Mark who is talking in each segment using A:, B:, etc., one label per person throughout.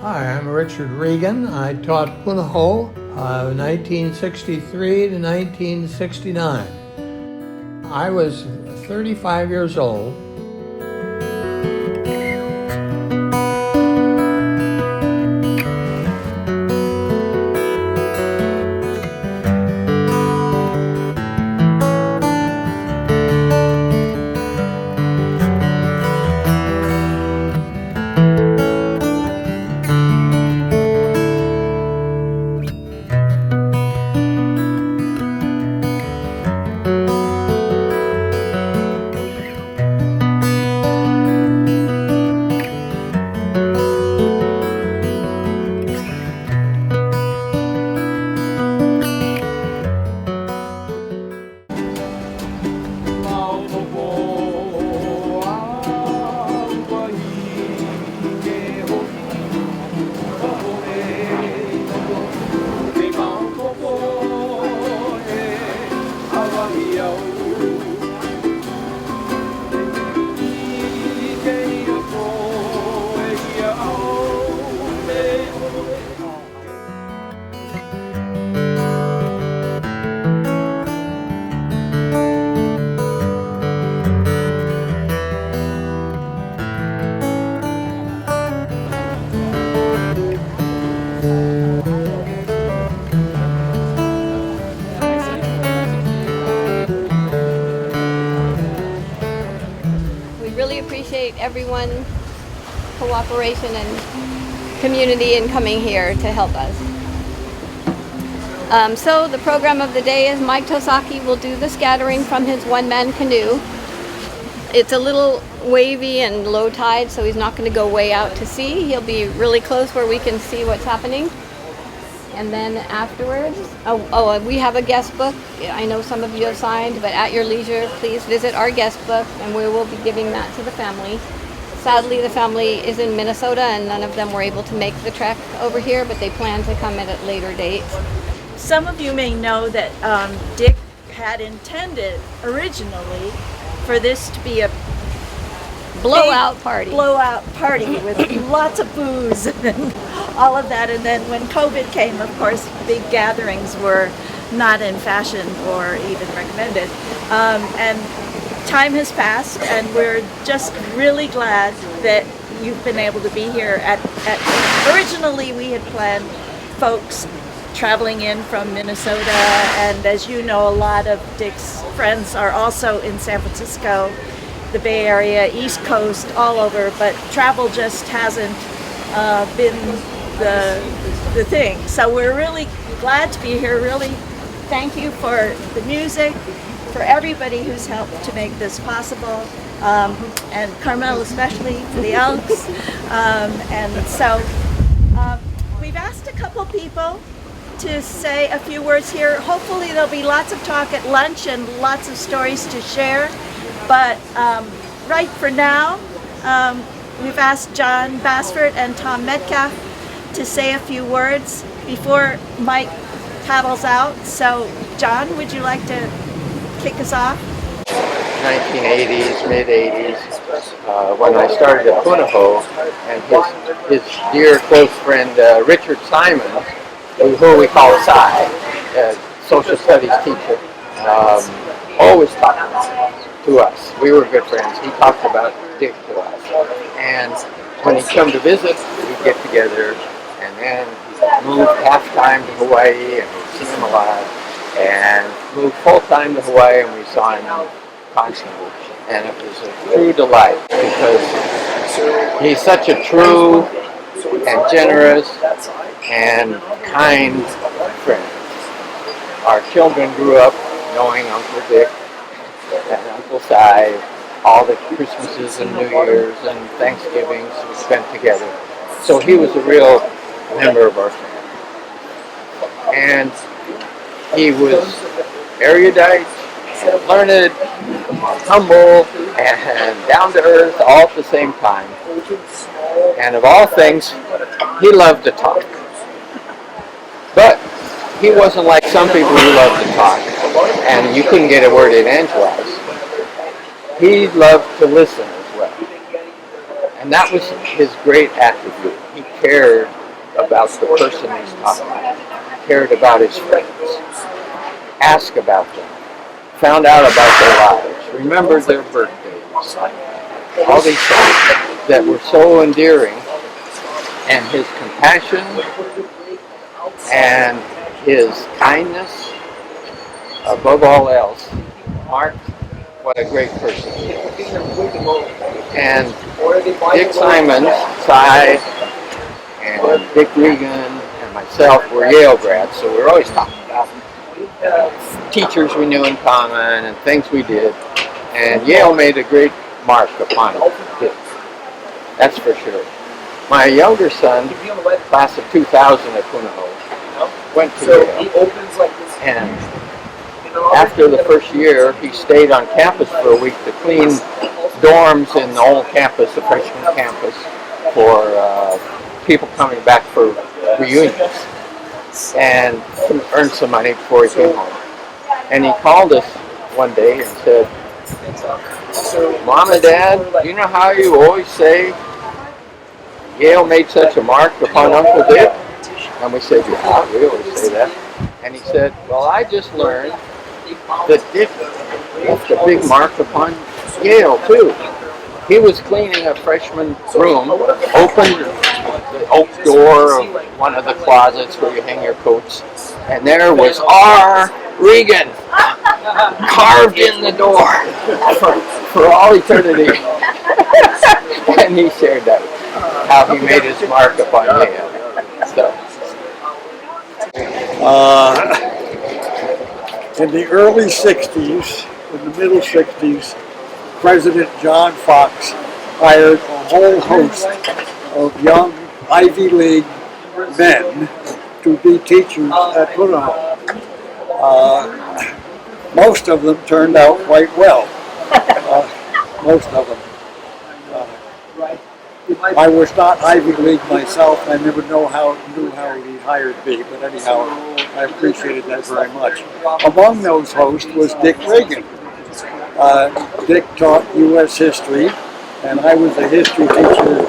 A: Hi, I'm Richard Regan. I taught Punahou 1963 to 1969. I was 35 years old.
B: Appreciate everyone's cooperation and community in coming here to help us. So the program of the day is Mike Tosaki will do the scattering from his one-man canoe. It's a little wavy and low tide, so he's not going to go way out to sea. He'll be really close where we can see what's happening. And then afterwards, we have a guest book. I know some of you have signed, but at your leisure, please visit our guest book, and we will be giving that to the family. Sadly, the family is in Minnesota, and none of them were able to make the trek over here, but they plan to come at a later date.
C: Some of you may know that Dick had intended originally for this to be a
B: blowout party
C: with lots of booze and all of that, and then when COVID came, of course, big gatherings were not in fashion or even recommended, and time has passed, and we're just really glad that you've been able to be here originally we had planned folks traveling in from Minnesota, and as you know, a lot of Dick's friends are also in San Francisco, the Bay Area, East Coast, all over, but travel just hasn't been the thing. So we're really glad to be here. Really thank you for the music, for everybody who's helped to make this possible, and Carmel especially, for the Elks. And so we've asked a couple people to say a few words here. Hopefully there'll be lots of talk at lunch and lots of stories to share. But right for now, we've asked John Bassford and Tom Metcalf to say a few words before Mike paddles out. So, John, would you like to kick us off?
D: 1980s, mid-80s, when I started at Punahou, and his dear close friend Richard Simons, who we call Sai, social studies teacher, always talked to us. We were good friends. He talked about Dick to us. And when he'd come to visit, we'd get together, and then he moved half-time to Hawaii, and we'd see him a lot, and moved full-time to Hawaii, and we saw him constantly. And it was a true delight, because he's such a true and generous and kind friend. Our children grew up knowing Uncle Dick and Uncle Si, all the Christmases and New Year's and Thanksgivings we spent together. So he was a real member of our family. And he was erudite, learned, humble, and down to earth all at the same time. And of all things, he loved to talk. But he wasn't like some people who love to talk, and you couldn't get a word in edgewise. He loved to listen as well. And And that was his great attribute. He cared about the person he's talking about, cared about his friends, asked about them, found out about their lives, remembered their birthdays, all these things that were so endearing. And his compassion and his kindness, above all else, marked what a great person he is. And Dick Simons, Cy, and Dick Regan, and myself were Yale grads, so we were always talking about teachers we knew in common and things we did. And Yale made a great mark upon it. That's for sure. My younger son, class of 2000 at Punahou, went to Yale. And after the first year, he stayed on campus for a week to clean dorms in the old campus, the freshman campus, for people coming back for reunions, and earned some money before he came home. And he called us one day and said, "Mom and Dad, you know how you always say Yale made such a mark upon Uncle Dick?" And we said, "Yeah, we always say that." And he said, "Well, I just learned that Dick left a big mark upon Yale, too. He was cleaning a freshman room, opened the oak door of one of the closets where you hang your coats, and there was R. Regan carved in the door for all eternity." And he shared that, how he made his mark upon Yale. So.
E: In the early 60s, in the middle 60s, President John Fox hired a whole host of young Ivy League men to be teachers at Punahou. Most of them turned out quite well. Most of them. I was not Ivy League myself. I never knew how he hired me, but anyhow, I appreciated that very much. Among those hosts was Dick Regan. Dick taught U.S. history, and I was a history teacher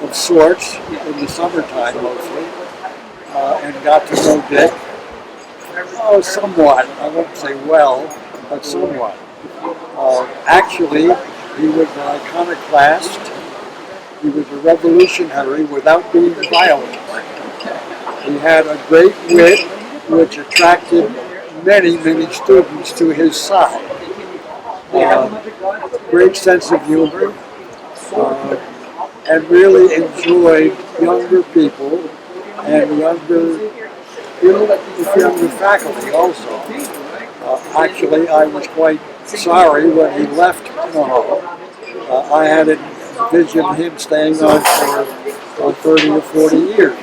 E: of sorts in the summertime mostly, and got to know Dick. Somewhat. I won't say well, but somewhat. Actually, he was an iconoclast. He was a revolutionary without being violent. He had a great wit which attracted many, many students to his side. Great sense of humor, and really enjoyed younger people and younger faculty also. Actually, I was quite sorry when he left Punahou. I had envisioned him staying on for 30 or 40 years.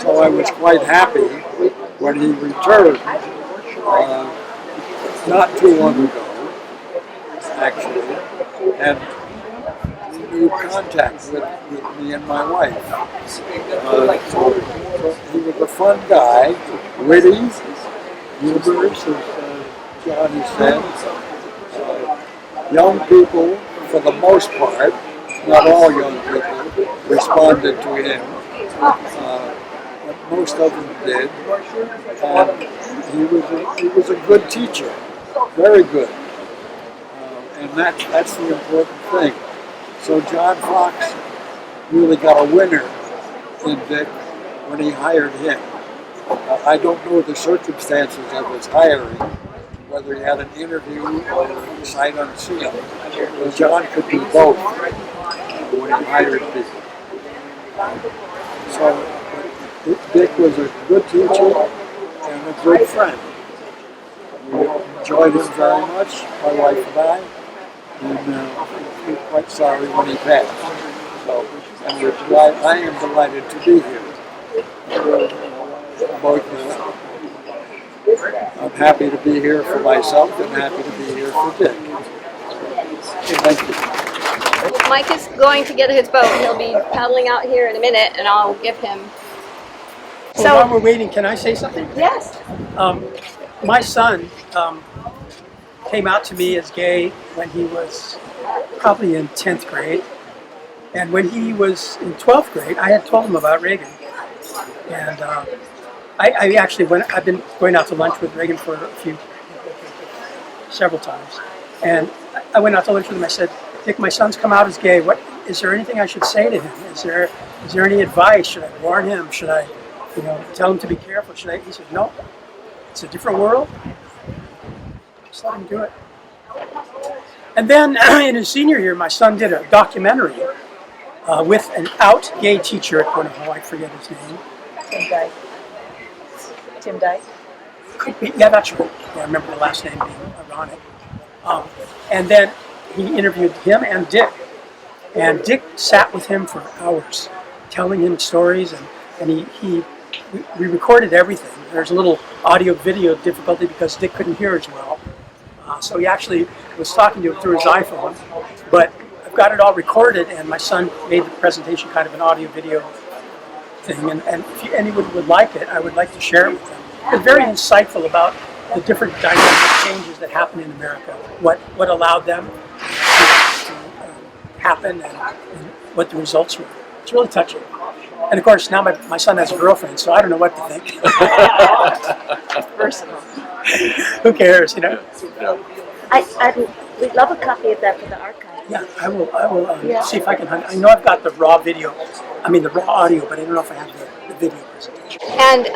E: So I was quite happy when he returned, not too long ago, actually, and made contact with me and my wife. So he was a fun guy, witty, humorous, as Johnny said. Young people, for the most part, not all young people, responded to him. But most of them did. And he was a good teacher, very good. And that's the important thing. So John Fox really got a winner in Dick when he hired him. I don't know the circumstances of his hiring, whether he had an interview or sight unseen. But John could do both when he hired people. So Dick was a good teacher and a good friend. We enjoyed him very much, my wife and I, and we were quite sorry when he passed. So, and I am delighted to be here. I'm happy to be here for myself and happy to be here for Dick. Thank you.
B: Mike is going to get his boat. He'll be paddling out here in a minute, and I'll give him.
F: So while we're waiting, can I say something?
B: Yes.
F: My son
G: came out to me as gay when he was probably in 10th grade. And when he was in 12th grade, I had told him about Regan. And I actually I've been going out to lunch with Regan for several times. And I went out to lunch with him. I said, Dick, my son's come out as gay. Is there anything I should say to him? Is there any advice? Should I warn him? Should I, tell him to be careful? He said, no, it's a different world. Just let him do it. And then in his senior year, my son did a documentary with an out gay teacher at Punahou. I forget his name.
C: Tim Dyke.
G: Could be, yeah, that's right. Yeah, I remember the last name being ironic. And then he interviewed him and Dick. And Dick sat with him for hours, telling him stories, and we recorded everything. There's a little audio-video difficulty because Dick couldn't hear as well. So he actually was talking to him through his iPhone, but I've got it all recorded, and my son made the presentation kind of an audio-video thing, and if anyone would like it, I would like to share it with them. It's very insightful about the different dynamic changes that happen in America, what allowed them to happen, and what the results were. It's really touching. And of course, now my son has a girlfriend, so I don't know what to think.
C: Personal.
G: Who cares,
C: We'd love a copy of that for the archive.
G: Yeah, I will see if I can. I know I've got the raw video, the raw audio, but I don't know if I have the video presentation.
B: And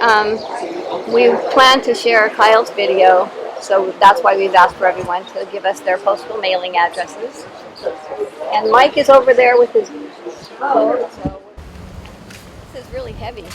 B: we plan to share Kyle's video, so that's why we've asked for everyone to give us their postal mailing addresses. And Mike is over there with his phone. So this is really heavy.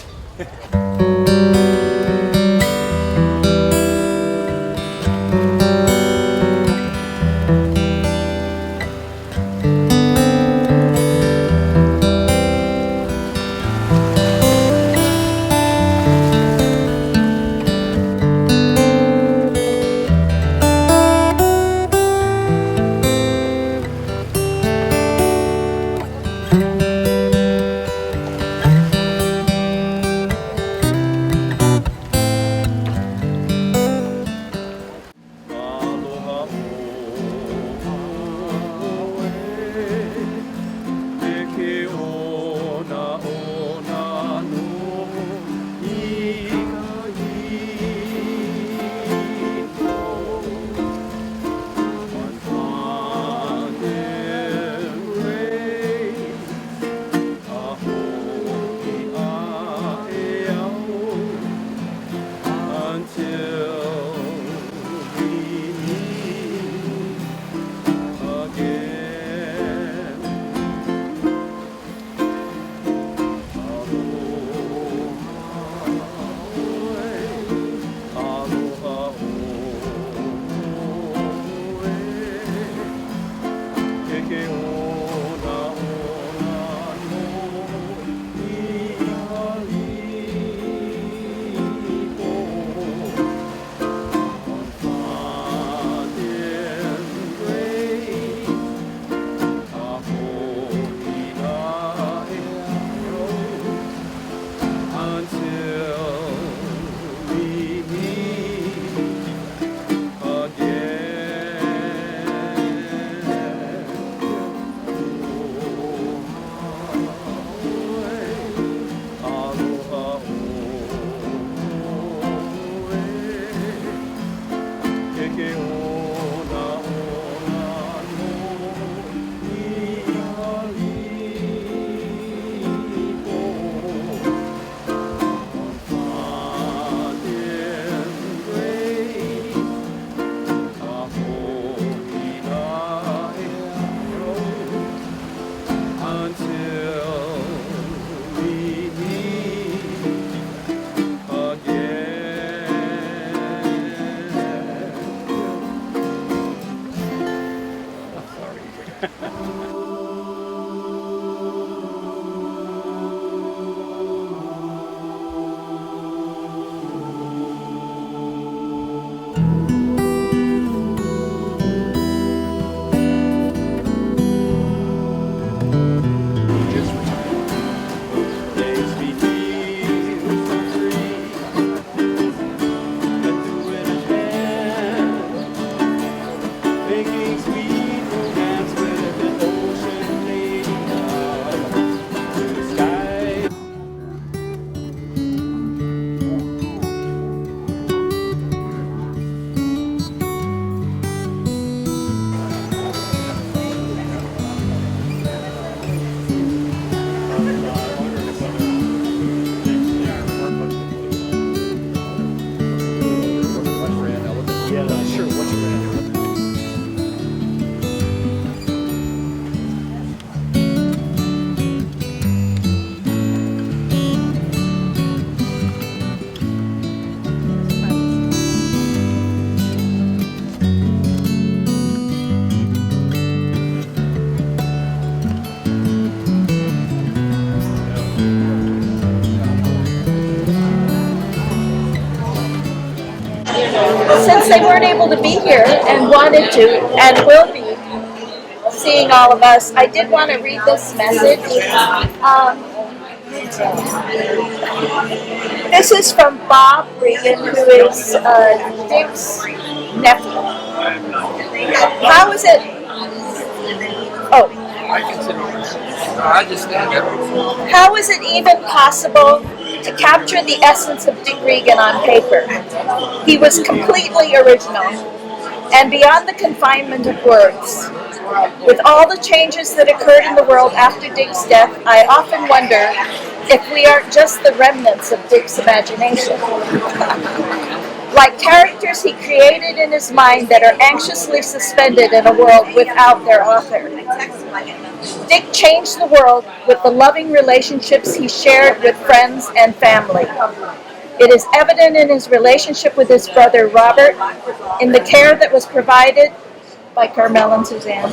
C: since they weren't able to be here and wanted to and will be seeing all of us, I did want to read this message. This is from Bob Regan, who is Dick's nephew. How is it? Oh. How is it even possible to capture the essence of Dick Regan on paper? He was completely original and beyond the confinement of words. With all the changes that occurred in the world after Dick's death, I often wonder if we aren't just the remnants of Dick's imagination. Like characters he created in his mind that are anxiously suspended in a world without their author. Dick changed the world with the loving relationships he shared with friends and family. It is evident in his relationship with his brother Robert, in the care that was provided by Carmel and Suzanne,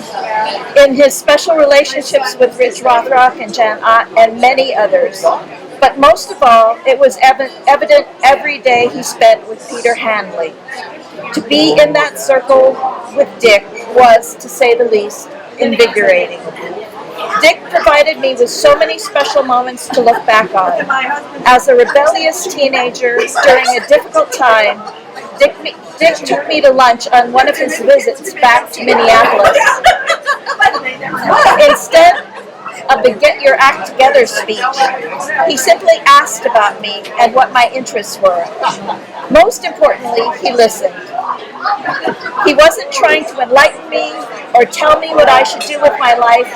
C: in his special relationships with Rich Rothrock and Jan Ott and many others. But most of all, it was evident every day he spent with Peter Hanley. To be in that circle with Dick was, to say the least, invigorating. Dick provided me with so many special moments to look back on. As a rebellious teenager during a difficult time, Dick took me to lunch on one of his visits back to Minneapolis. Instead of the Get Your Act Together speech, he simply asked about me and what my interests were. Most importantly, he listened. He wasn't trying to enlighten me or tell me what I should do with my life.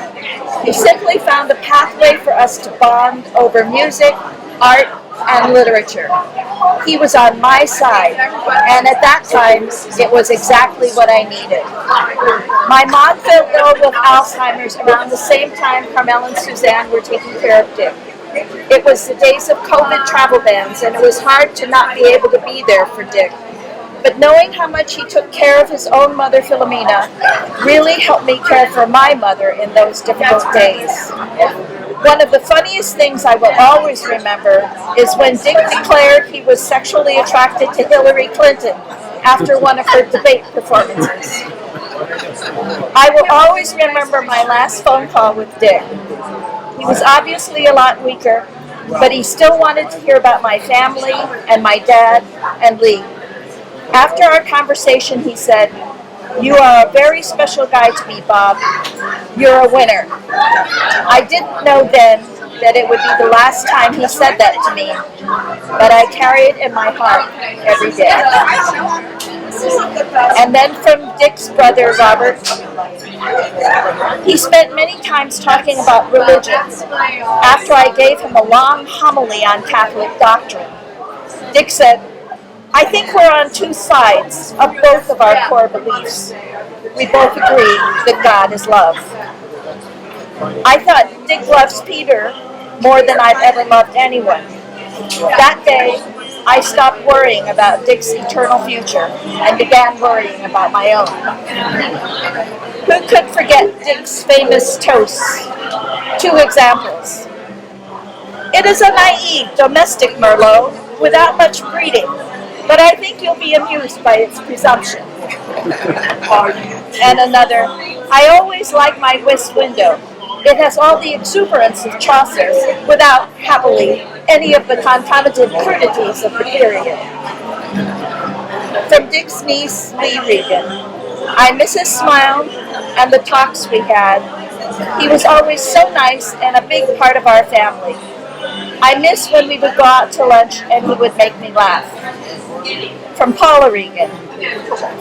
C: He simply found a pathway for us to bond over music, art, and literature. He was on my side, and at that time, it was exactly what I needed. My mom fell ill with Alzheimer's around the same time Carmel and Suzanne were taking care of Dick. It was the days of COVID travel bans, and it was hard to not be able to be there for Dick. But knowing how much he took care of his own mother, Philomena, really helped me care for my mother in those difficult days. One of the funniest things I will always remember is when Dick declared he was sexually attracted to Hillary Clinton after one of her debate performances. I will always remember my last phone call with Dick. He was obviously a lot weaker, but he still wanted to hear about my family and my dad and Lee. After our conversation, he said, "You are a very special guy to me, Bob. You're a winner." I didn't know then that it would be the last time he said that to me, but I carry it in my heart every day. And then from Dick's brother, Robert, he spent many times talking about religions after I gave him a long homily on Catholic doctrine. Dick said, "I think we're on two sides of both of our core beliefs. We both agree that God is love." I thought Dick loves Peter more than I've ever loved anyone. That day, I stopped worrying about Dick's eternal future and began worrying about my own. Who could forget Dick's famous toasts? Two examples. "It is a naive domestic Merlot without much breeding, but I think you'll be amused by its presumption." And another, "I always like my whist window. It has all the exuberance of Chaucer without, happily, any of the concomitant crudities of the period." From Dick's niece, Lee Regan, "I miss his smile and the talks we had. He was always so nice and a big part of our family. I miss when we would go out to lunch and he would make me laugh." From Paula Regan,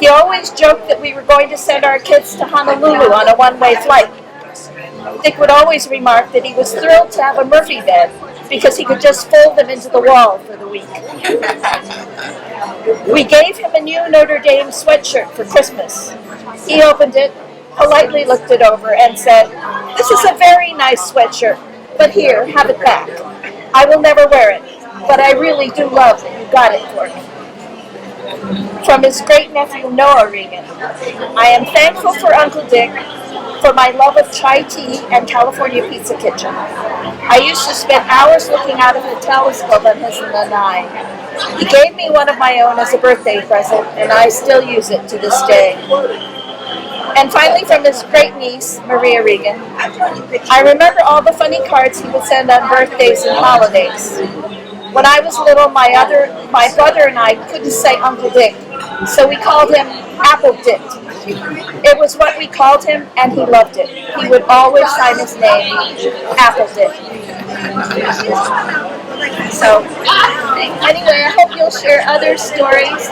C: "He always joked that we were going to send our kids to Honolulu on a one-way flight. Dick would always remark that he was thrilled to have a Murphy bed because he could just fold them into the wall for the week. We gave him a new Notre Dame sweatshirt for Christmas. He opened it, politely looked it over, and said, 'This is a very nice sweatshirt, but here, have it back. I will never wear it, but I really do love that you got it for me.' From his great-nephew Noah Regan, "I am thankful for Uncle Dick for my love of chai tea and California Pizza Kitchen. I used to spend hours looking out of the telescope on his lanai. He gave me one of my own as a birthday present, and I still use it to this day. And finally, from his great niece, Maria Regan, I remember all the funny cards he would send on birthdays and holidays. When I was little, my brother and I couldn't say Uncle Dick, so we called him Apple Dick. It was what we called him, and he loved it. He would always sign his name, Apple Dick. So, anyway, I hope you'll share other stories.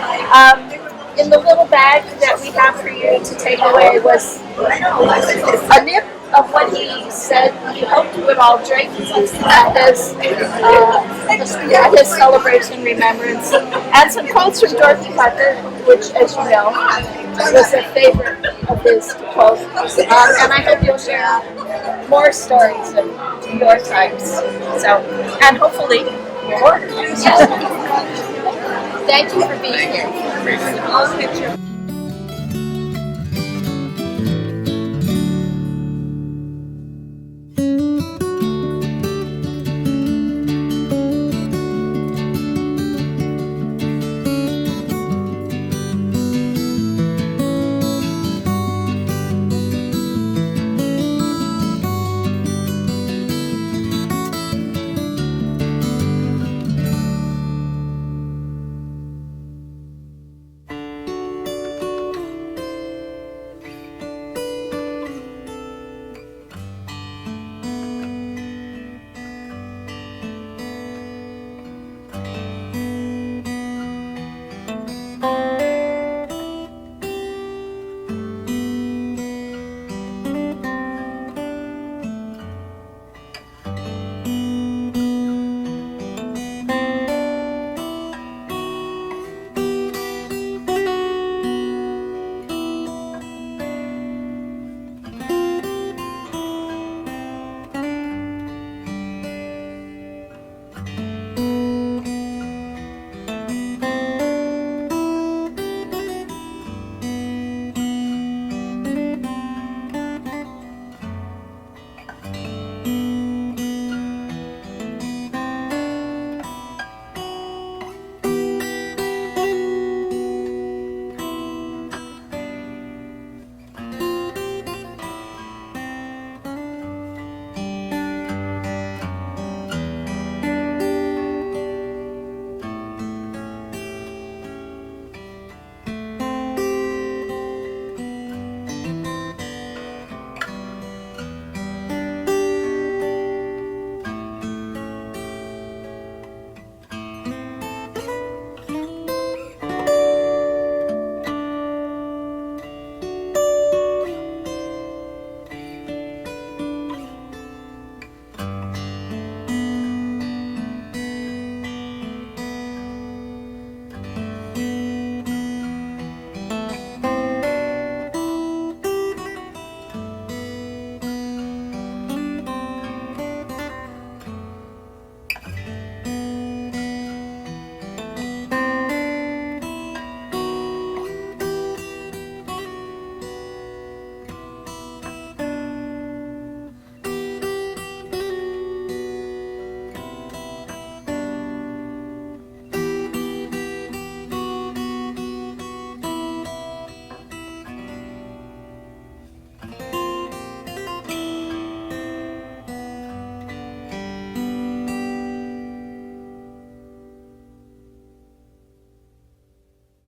C: In the little bag that we have for you to take away was a nip of what he said he hoped you would all drink at his celebration remembrance, and some quotes from Dorothy Parker, which, as you know, was a favorite of his to quote. And I hope you'll share more stories of your types. So, and hopefully more. Thank you for being here.